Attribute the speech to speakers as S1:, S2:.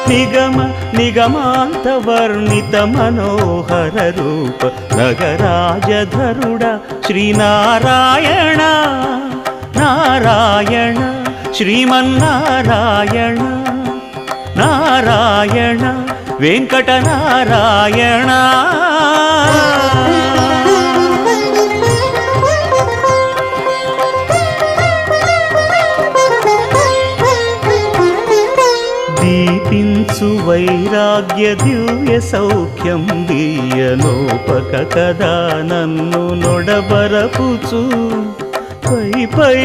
S1: నిగమ నిగమాంత వర్ణిత మనోహర రూప నగరాజధరుడ శ్రీనారాయణ నారాయణ శ్రీమన్నారాయణ నారాయణ వెంకటనారాయణ. దీపించు వైరాగ్య దివ్య సౌఖ్యం దీయనోపక కదా నన్ను నొడబరపుచు పై పై